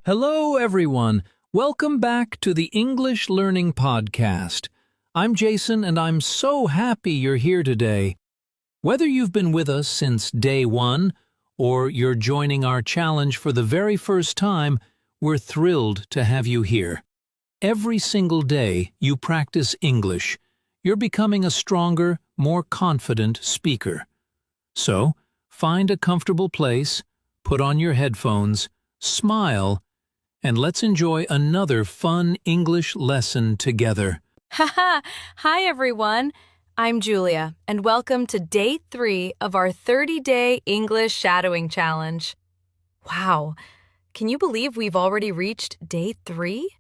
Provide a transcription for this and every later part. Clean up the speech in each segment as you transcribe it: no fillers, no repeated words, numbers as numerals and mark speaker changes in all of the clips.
Speaker 1: Hello, everyone. Welcome back to the English Learning Podcast. I'm Jason, and I'm so happy you're here today. Whether you've been with us since day one, or you're joining our challenge for the very first time, we're thrilled to have you here. Every single day, you practice English. You're becoming a stronger, more confident speaker. So, find a comfortable place, put on your headphones, smile, and let's enjoy another fun English lesson together.
Speaker 2: Haha! Hi everyone! I'm Julia, and welcome to Day 3 of our 30-day English Shadowing Challenge. Wow! Can you believe we've already reached Day 3?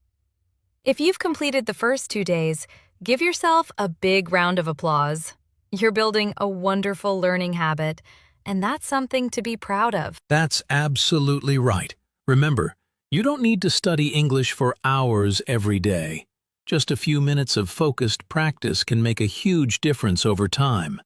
Speaker 2: If you've completed the first 2 days, give yourself a big round of applause. You're building a wonderful learning habit, and that's something to be proud of.
Speaker 1: That's absolutely right. Remember, you don't need to study English for hours every day. Just a few minutes of focused practice can make a huge difference over time.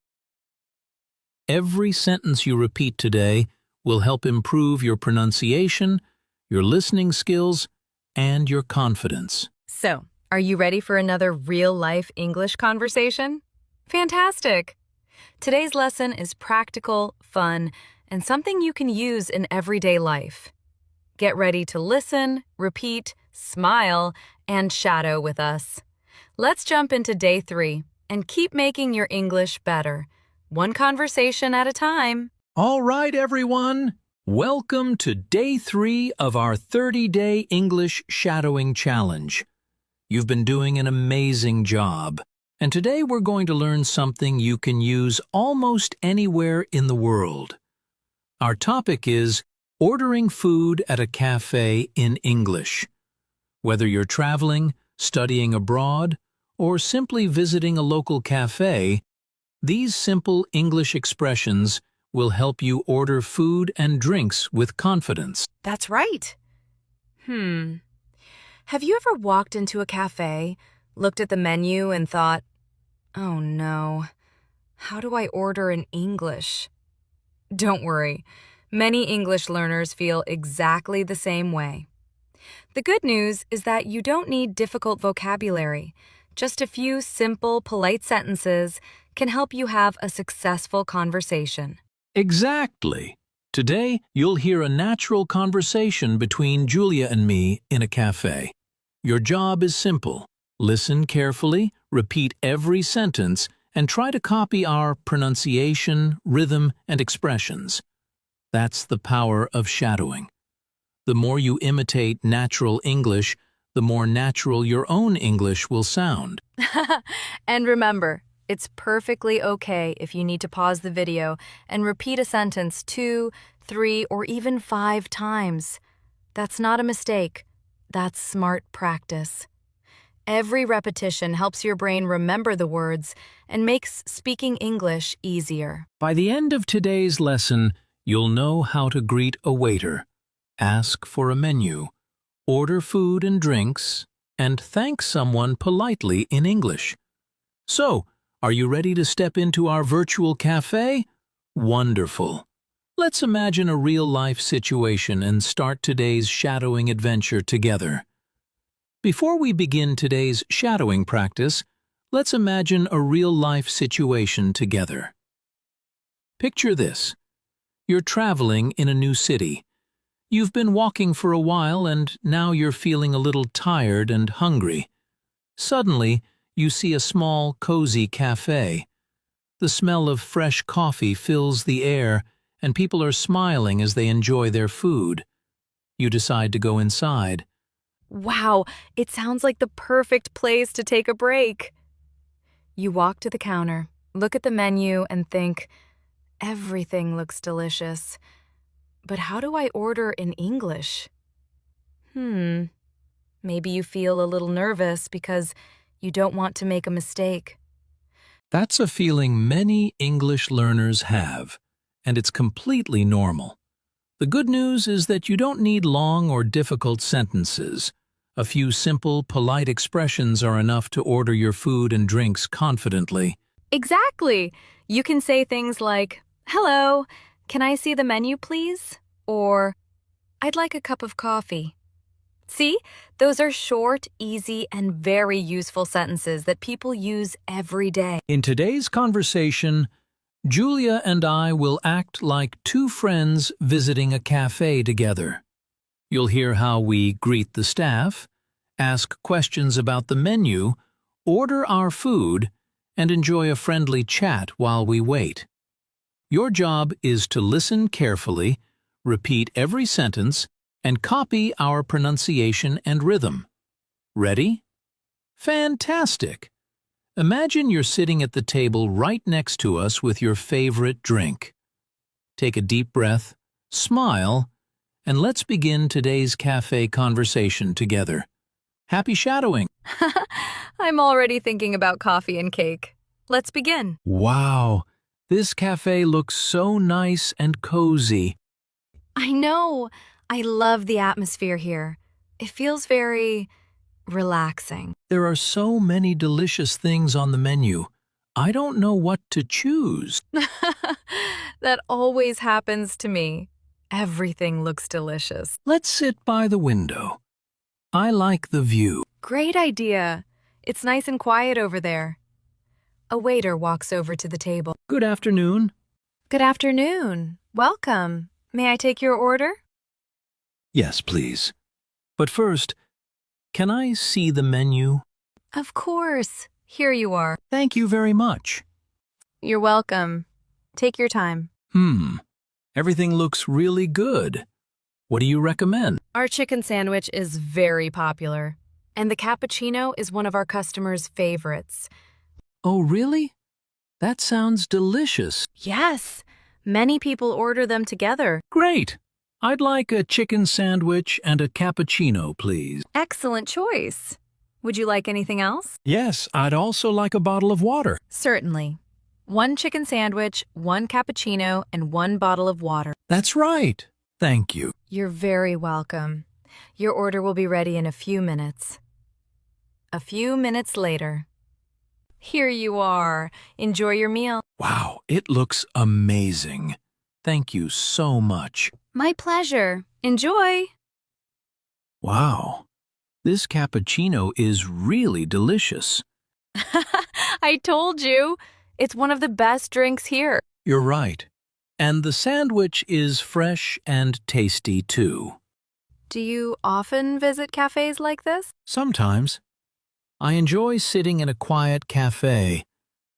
Speaker 1: Every sentence you repeat today will help improve your pronunciation, your listening skills, and your confidence.
Speaker 2: So, are you ready for another real-life English conversation? Fantastic! Today's lesson is practical, fun, and something you can use in everyday life. Get ready to listen, repeat, smile, and shadow with us. Let's jump into Day 3 and keep making your English better, one conversation at a time.
Speaker 1: All right, everyone. Welcome to Day 3 of our 30-day English Shadowing Challenge. You've been doing an amazing job, and today we're going to learn something you can use almost anywhere in the world. Our topic is ordering food at a cafe in English. Whether you're traveling, studying abroad, or simply visiting a local cafe, these simple English expressions will help you order food and drinks with confidence.
Speaker 2: That's right. Have you ever walked into a cafe, looked at the menu, and thought, "Oh no, how do I order in English?" Don't worry. Many English learners feel exactly the same way. The good news is that you don't need difficult vocabulary. Just a few simple, polite sentences can help you have a successful conversation.
Speaker 1: Exactly. Today, you'll hear a natural conversation between Julia and me in a cafe. Your job is simple. Listen carefully, repeat every sentence, and try to copy our pronunciation, rhythm, and expressions. That's the power of shadowing. The more you imitate natural English, the more natural your own English will sound.
Speaker 2: And remember, it's perfectly okay if you need to pause the video and repeat a sentence 2, 3, or even 5 times. That's not a mistake. That's smart practice. Every repetition helps your brain remember the words and makes speaking English easier.
Speaker 1: By the end of today's lesson, you'll know how to greet a waiter, ask for a menu, order food and drinks, and thank someone politely in English. So, are you ready to step into our virtual cafe? Wonderful. Let's imagine a real-life situation and start today's shadowing adventure together. Before we begin today's shadowing practice, let's imagine a real-life situation together. Picture this. You're traveling in a new city. You've been walking for a while and now you're feeling a little tired and hungry. Suddenly, you see a small, cozy cafe. The smell of fresh coffee fills the air and people are smiling as they enjoy their food. You decide to go inside.
Speaker 2: Wow, it sounds like the perfect place to take a break. You walk to the counter, look at the menu, and think, everything looks delicious. But how do I order in English? Maybe you feel a little nervous because you don't want to make a mistake.
Speaker 1: That's a feeling many English learners have, and it's completely normal. The good news is that you don't need long or difficult sentences. A few simple, polite expressions are enough to order your food and drinks confidently.
Speaker 2: Exactly! You can say things like, "Hello, can I see the menu, please?" Or, "I'd like a cup of coffee." See, those are short, easy, and very useful sentences that people use every day.
Speaker 1: In today's conversation, Julia and I will act like two friends visiting a cafe together. You'll hear how we greet the staff, ask questions about the menu, order our food, and enjoy a friendly chat while we wait. Your job is to listen carefully, repeat every sentence, and copy our pronunciation and rhythm. Ready? Fantastic! Imagine you're sitting at the table right next to us with your favorite drink. Take a deep breath, smile, and let's begin today's cafe conversation together. Happy shadowing!
Speaker 2: I'm already thinking about coffee and cake. Let's begin.
Speaker 1: Wow, this cafe looks so nice and cozy.
Speaker 2: I know. I love the atmosphere here. It feels very relaxing.
Speaker 1: There are so many delicious things on the menu. I don't know what to choose.
Speaker 2: That always happens to me. Everything looks delicious.
Speaker 1: Let's sit by the window. I like the view.
Speaker 2: Great idea. It's nice and quiet over there. A waiter walks over to the table.
Speaker 1: Good afternoon.
Speaker 2: Good afternoon. Welcome. May I take your order?
Speaker 1: Yes, please. But first, can I see the menu?
Speaker 2: Of course. Here you are.
Speaker 1: Thank you very much.
Speaker 2: You're welcome. Take your time.
Speaker 1: Everything looks really good. What do you recommend?
Speaker 2: Our chicken sandwich is very popular, and the cappuccino is one of our customers' favorites.
Speaker 1: Oh, really? That sounds delicious.
Speaker 2: Yes, many people order them together.
Speaker 1: Great. I'd like a chicken sandwich and a cappuccino, please.
Speaker 2: Excellent choice. Would you like anything else?
Speaker 1: Yes, I'd also like a bottle of water.
Speaker 2: Certainly. 1 chicken sandwich, 1 cappuccino, and 1 bottle of water.
Speaker 1: That's right. Thank you.
Speaker 2: You're very welcome. Your order will be ready in a few minutes. A few minutes later. Here you are. Enjoy your meal.
Speaker 1: Wow, it looks amazing. Thank you so much.
Speaker 2: My pleasure. Enjoy.
Speaker 1: Wow, this cappuccino is really delicious.
Speaker 2: I told you. It's one of the best drinks here.
Speaker 1: You're right. And the sandwich is fresh and tasty, too.
Speaker 2: Do you often visit cafes like this?
Speaker 1: Sometimes. I enjoy sitting in a quiet cafe,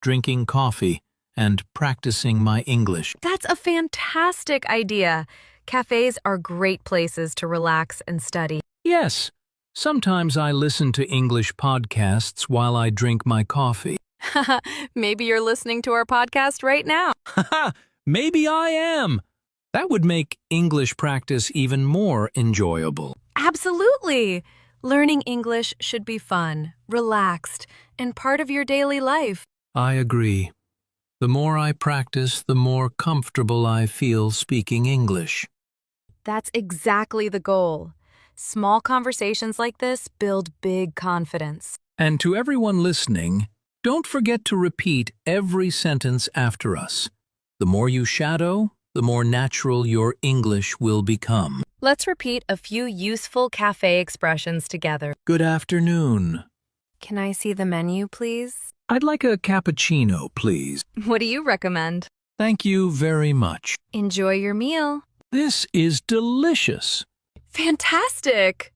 Speaker 1: drinking coffee, and practicing my English.
Speaker 2: That's a fantastic idea. Cafes are great places to relax and study.
Speaker 1: Yes, sometimes I listen to English podcasts while I drink my coffee.
Speaker 2: Maybe you're listening to our podcast right now.
Speaker 1: Maybe I am. That would make English practice even more enjoyable.
Speaker 2: Absolutely. Learning English should be fun, relaxed, and part of your daily life.
Speaker 1: I agree. The more I practice, the more comfortable I feel speaking English.
Speaker 2: That's exactly the goal. Small conversations like this build big confidence.
Speaker 1: And to everyone listening, don't forget to repeat every sentence after us. The more you shadow, the more natural your English will become.
Speaker 2: Let's repeat a few useful cafe expressions together.
Speaker 1: Good afternoon.
Speaker 2: Can I see the menu, please?
Speaker 1: I'd like a cappuccino, please.
Speaker 2: What do you recommend?
Speaker 1: Thank you very much.
Speaker 2: Enjoy your meal.
Speaker 1: This is delicious.
Speaker 2: Fantastic!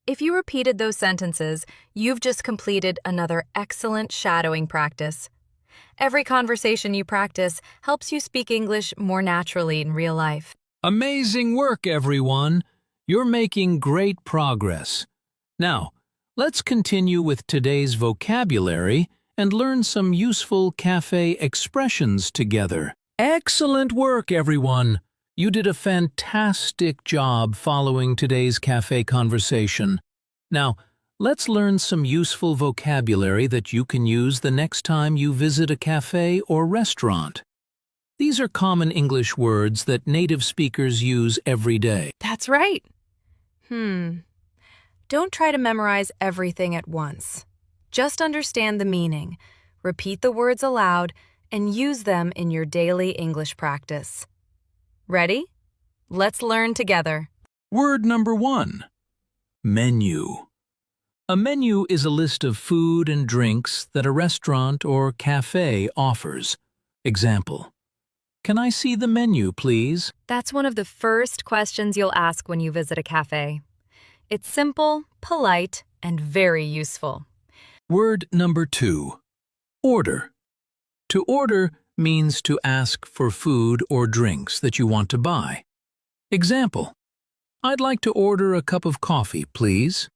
Speaker 2: If you repeated those sentences, you've just completed another excellent shadowing practice. Every conversation you practice helps you speak English more naturally in real life.
Speaker 1: Amazing work, everyone. You're making great progress. Now, let's continue with today's vocabulary and learn some useful cafe expressions together. Excellent work, everyone. You did a fantastic job following today's cafe conversation. Now, let's learn some useful vocabulary that you can use the next time you visit a cafe or restaurant. These are common English words that native speakers use every day.
Speaker 2: That's right. Don't try to memorize everything at once. Just understand the meaning, repeat the words aloud, and use them in your daily English practice. Ready? Let's learn together.
Speaker 1: Word number 1. Menu. A menu is a list of food and drinks that a restaurant or cafe offers. Example: can I see the menu, please?
Speaker 2: That's one of the first questions you'll ask when you visit a cafe. It's simple, polite, and very useful.
Speaker 1: Word number 2. Order. To order means to ask for food or drinks that you want to buy. Example: I'd like to order a cup of coffee, please.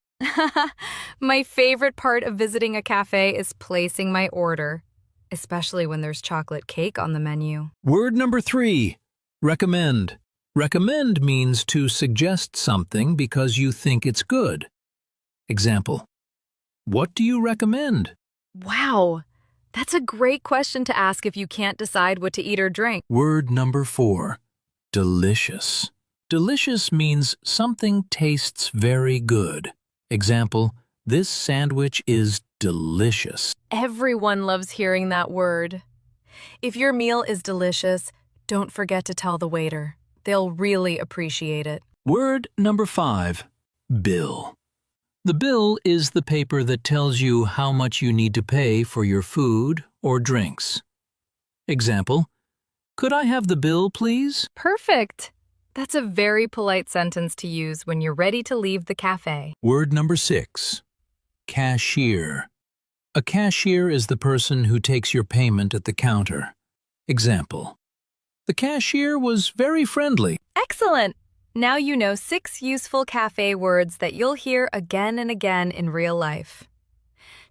Speaker 2: My favorite part of visiting a cafe is placing my order, especially when there's chocolate cake on the menu.
Speaker 1: Word number 3. Recommend. Recommend means to suggest something because you think it's good. Example: what do you recommend?
Speaker 2: Wow, that's a great question to ask if you can't decide what to eat or drink.
Speaker 1: Word number 4. Delicious. Delicious means something tastes very good. Example: this sandwich is delicious.
Speaker 2: Everyone loves hearing that word. If your meal is delicious, don't forget to tell the waiter. They'll really appreciate it.
Speaker 1: Word number 5. Bill. The bill is the paper that tells you how much you need to pay for your food or drinks. Example: could I have the bill, please?
Speaker 2: Perfect. That's a very polite sentence to use when you're ready to leave the cafe.
Speaker 1: Word number 6. Cashier. A cashier is the person who takes your payment at the counter. Example: the cashier was very friendly.
Speaker 2: Excellent! Now you know 6 useful cafe words that you'll hear again and again in real life.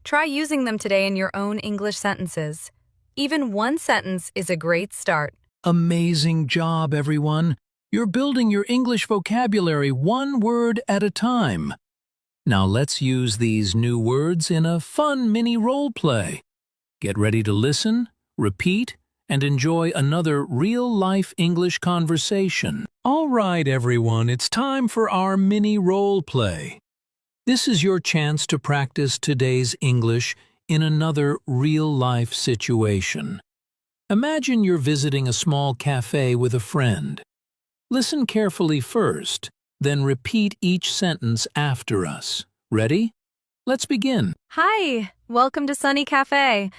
Speaker 2: Try using them today in your own English sentences. Even one sentence is a great start.
Speaker 1: Amazing job, everyone! You're building your English vocabulary one word at a time. Now let's use these new words in a fun mini role play. Get ready to listen, repeat, and enjoy another real-life English conversation. All right, everyone, it's time for our mini role play. This is your chance to practice today's English in another real-life situation. Imagine you're visiting a small cafe with a friend. Listen carefully first, then repeat each sentence after us. Ready? Let's begin.
Speaker 2: Hi, welcome to Sunny Cafe.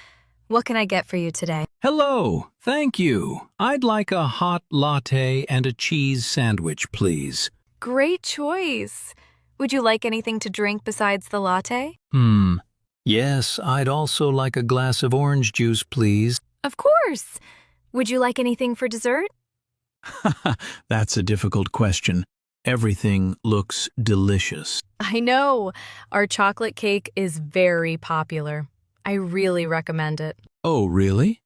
Speaker 2: What can I get for you today?
Speaker 1: Hello, thank you. I'd like a hot latte and a cheese sandwich, please.
Speaker 2: Great choice. Would you like anything to drink besides the latte?
Speaker 1: Yes, I'd also like a glass of orange juice, please.
Speaker 2: Of course. Would you like anything for dessert?
Speaker 1: That's a difficult question. Everything looks delicious.
Speaker 2: I know. Our chocolate cake is very popular. I really recommend it.
Speaker 1: Oh, really?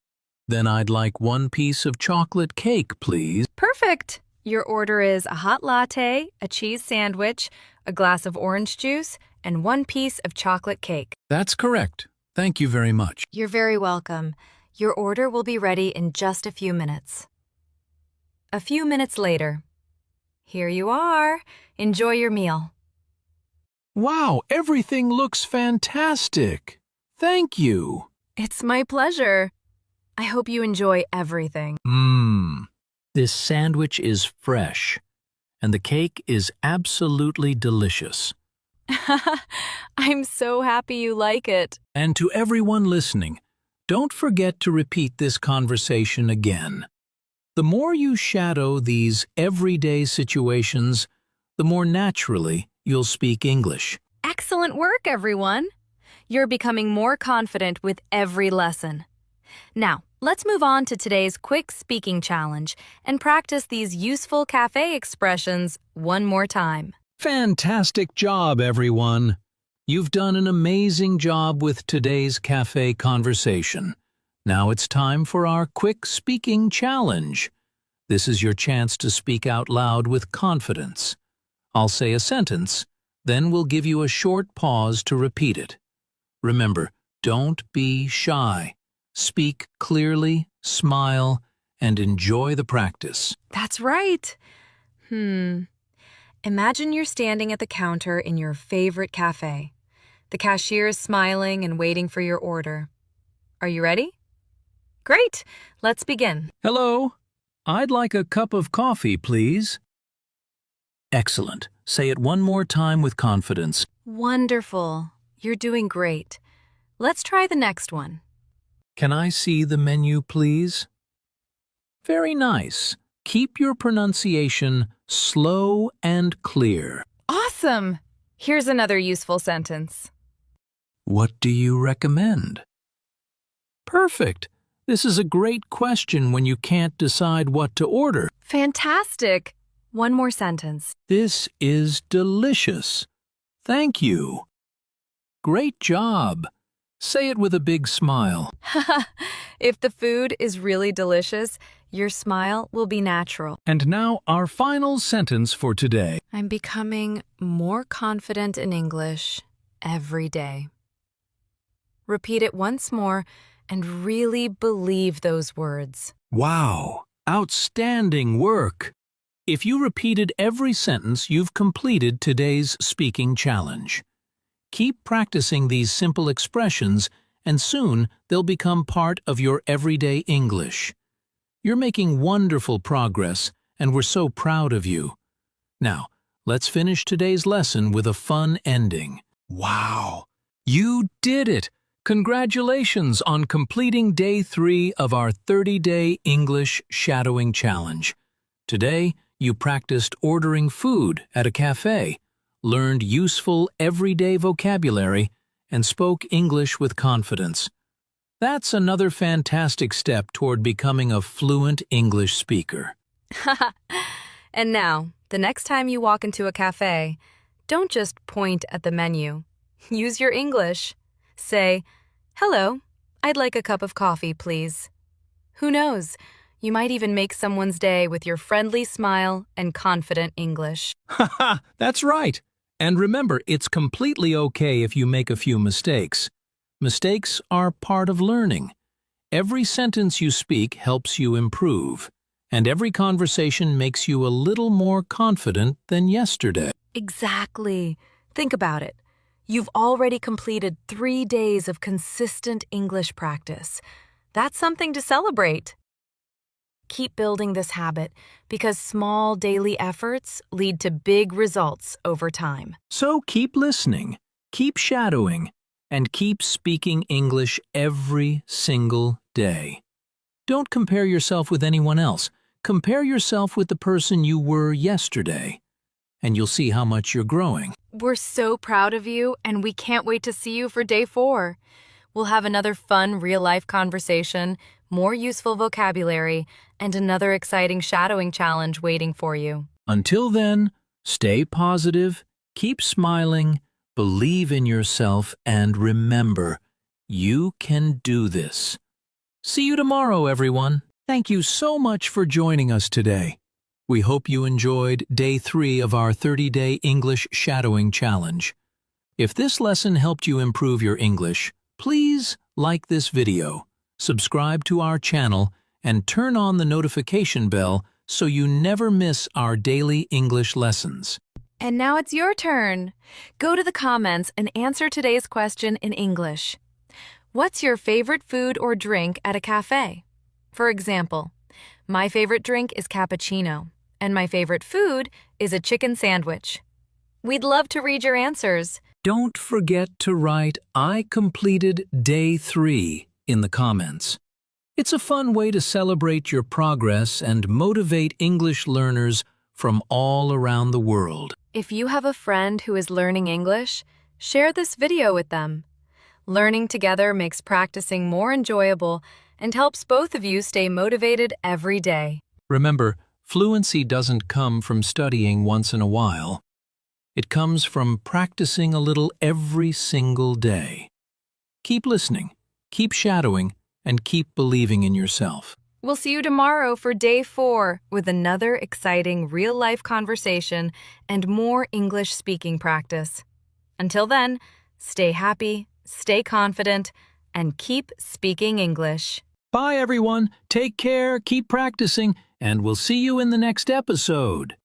Speaker 1: Then I'd like 1 piece of chocolate cake, please.
Speaker 2: Perfect. Your order is a hot latte, a cheese sandwich, a glass of orange juice, and 1 piece of chocolate cake.
Speaker 1: That's correct. Thank you very much.
Speaker 2: You're very welcome. Your order will be ready in just a few minutes. A few minutes later. Here you are. Enjoy your meal.
Speaker 1: Wow, everything looks fantastic. Thank you.
Speaker 2: It's my pleasure. I hope you enjoy everything.
Speaker 1: This sandwich is fresh, and the cake is absolutely delicious.
Speaker 2: I'm so happy you like it.
Speaker 1: And to everyone listening, don't forget to repeat this conversation again. The more you shadow these everyday situations, the more naturally you'll speak English.
Speaker 2: Excellent work, everyone. You're becoming more confident with every lesson. Now, let's move on to today's quick speaking challenge and practice these useful cafe expressions one more time.
Speaker 1: Fantastic job, everyone! You've done an amazing job with today's cafe conversation. Now it's time for our quick speaking challenge. This is your chance to speak out loud with confidence. I'll say a sentence, then we'll give you a short pause to repeat it. Remember, don't be shy. Speak clearly, smile, and enjoy the practice.
Speaker 2: That's right. Imagine you're standing at the counter in your favorite cafe. The cashier is smiling and waiting for your order. Are you ready? Great! Let's begin.
Speaker 1: Hello, I'd like a cup of coffee, please. Excellent. Say it one more time with confidence.
Speaker 2: Wonderful. You're doing great. Let's try the next one.
Speaker 1: Can I see the menu, please? Very nice. Keep your pronunciation slow and clear.
Speaker 2: Awesome! Here's another useful sentence.
Speaker 1: What do you recommend? Perfect. This is a great question when you can't decide what to order.
Speaker 2: Fantastic! One more sentence.
Speaker 1: This is delicious. Thank you. Great job. Say it with a big smile.
Speaker 2: If the food is really delicious, your smile will be natural.
Speaker 1: And now our final sentence for today.
Speaker 2: I'm becoming more confident in English every day. Repeat it once more and really believe those words.
Speaker 1: Wow! Outstanding work! If you repeated every sentence, you've completed today's speaking challenge. Keep practicing these simple expressions, and soon they'll become part of your everyday English. You're making wonderful progress, and we're so proud of you. Now, let's finish today's lesson with a fun ending. Wow! You did it! Congratulations on completing Day 3 of our 30-day English Shadowing Challenge. Today, you practiced ordering food at a cafe, learned useful everyday vocabulary, and spoke English with confidence. That's another fantastic step toward becoming a fluent English speaker.
Speaker 2: And now, the next time you walk into a cafe, don't just point at the menu. Use your English. Say, "Hello, I'd like a cup of coffee, please." Who knows? You might even make someone's day with your friendly smile and confident English.
Speaker 1: Haha, that's right. And remember, it's completely okay if you make a few mistakes. Mistakes are part of learning. Every sentence you speak helps you improve, and every conversation makes you a little more confident than yesterday.
Speaker 2: Exactly. Think about it. You've already completed 3 days of consistent English practice. That's something to celebrate. Keep building this habit because small daily efforts lead to big results over time.
Speaker 1: So keep listening, keep shadowing, and keep speaking English every single day. Don't compare yourself with anyone else. Compare yourself with the person you were yesterday, and you'll see how much you're growing.
Speaker 2: We're so proud of you, and we can't wait to see you for Day 4. We'll have another fun real-life conversation, more useful vocabulary, and another exciting shadowing challenge waiting for you.
Speaker 1: Until then, stay positive, keep smiling, believe in yourself, and remember, you can do this. See you tomorrow, everyone. Thank you so much for joining us today. We hope you enjoyed Day 3 of our 30-day English Shadowing Challenge. If this lesson helped you improve your English, please like this video, subscribe to our channel, and turn on the notification bell so you never miss our daily English lessons.
Speaker 2: And now it's your turn. Go to the comments and answer today's question in English. What's your favorite food or drink at a cafe? For example, my favorite drink is cappuccino, and my favorite food is a chicken sandwich. We'd love to read your answers.
Speaker 1: Don't forget to write "I completed Day 3" in the comments. It's a fun way to celebrate your progress and motivate English learners from all around the world.
Speaker 2: If you have a friend who is learning English, share this video with them. Learning together makes practicing more enjoyable and helps both of you stay motivated every day.
Speaker 1: Remember, fluency doesn't come from studying once in a while. It comes from practicing a little every single day. Keep listening, keep shadowing, and keep believing in yourself.
Speaker 2: We'll see you tomorrow for Day 4 with another exciting real-life conversation and more English speaking practice. Until then, stay happy, stay confident, and keep speaking English.
Speaker 1: Bye, everyone. Take care, keep practicing, and we'll see you in the next episode.